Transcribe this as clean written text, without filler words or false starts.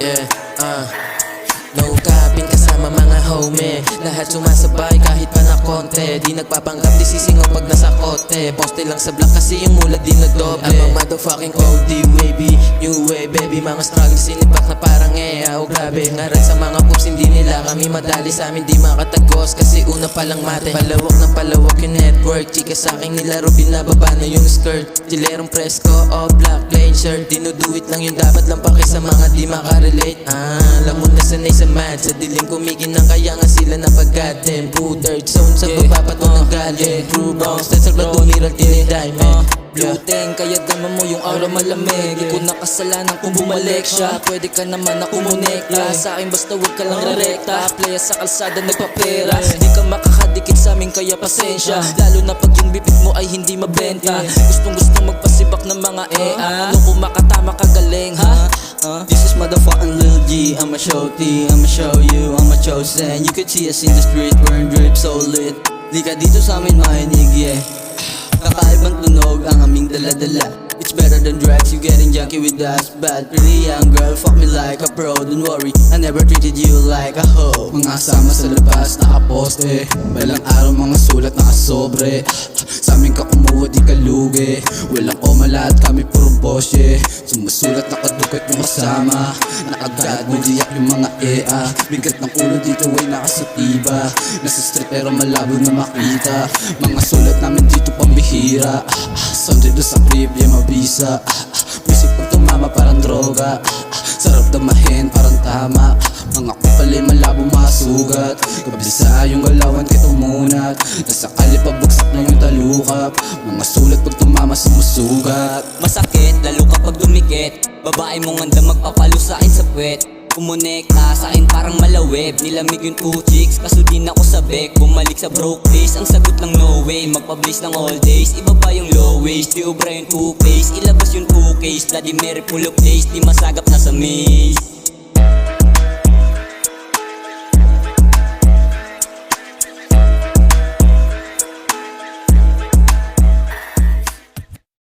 Yeah, no capping kasama mga homie. Lahat sumasabay kahit pa na konti. Di nagpapanggap, di sisingaw pag nasa kote. Poste lang sa block kasi yung mula di nagdoble. I'm a motherfucking OD wavy, new way baby. Mga struggles sinipak na parang oh grabe. Ngaran sa mga pups hindi nila kami madali. Sa amin di makatagos kasi una palang mate. Palawak ng palawak yung network. Chika sa aking nilaro binababa na yung skirt. Gilerong presko o black plain shirt. Dinuduit lang yung dapat lang paki sa mga di makarelate. Alam mo na sanay sa mad. Sa dilim kumikinang kaya nga sila napag-goddamn. Third zone sa baba pato ng galing. True bounce, let's salva dumiral tiniday man. Bluteng, kaya naman mo yung aura malamig. Di ko nakasalanan kung bumalik siya. Pwede ka naman na kumonekta sa akin basta huwag ka lang rerekta. Playa sa kalsada nagpapera. Di ka makakadikit sa amin kaya pasensya. Lalo na pag yung bibig mo ay hindi mabenta. Gustong magpasibak ng mga ano kung makatama kagaling ha? This is motherfucking Lil G. I'ma show T, I'ma show you, I'm a chosen. You could see us in the street, wearing drip so lit. Di ka dito sa amin mahinig, yeah. Kakaibang tunog ang aming dala-dala. It's better than drugs, you getting junky with us. Bad, pretty young girl, fuck me like a pro. Don't worry, I never treated you like a hoe. Mga sama sa labas, nakaposte. Balang araw mga sulat nakasobre. Sa amin ka kumuha, di ka lugi. Walang omala at kami puro bosye. Sumusulat nakadukot yung kasama. Nakagad mo diyak yung mga Bigat ng ulo dito ay nakasatiba. Nasa street pero malabo na makita. Mga sulat namin dito pambihira. Sunday do sa crib, yeah mabisa. Music pag tumama parang droga. Sarap damahin parang tama. Mga kupalay malabo masugat. Kabisa yung galawan kahit umunat. Nasa kalip pabagsak na yung talukap. Mga sulat pag tumama sumusugat. Masakit lalo kapag dumikit. Babae mong handa magpapalo sa akin sa puwet. Kumonekta sa akin parang malaweb. Nilamig yung 2 chicks kaso din ako sabek. Bumalik sa broke place, ang sagot lang no way. Magpablis lang all days, ibaba yung low waist. Di obra yung 2 face, ilabas yung 2 case. Bloody Mary full of days, di masagap na sa maze.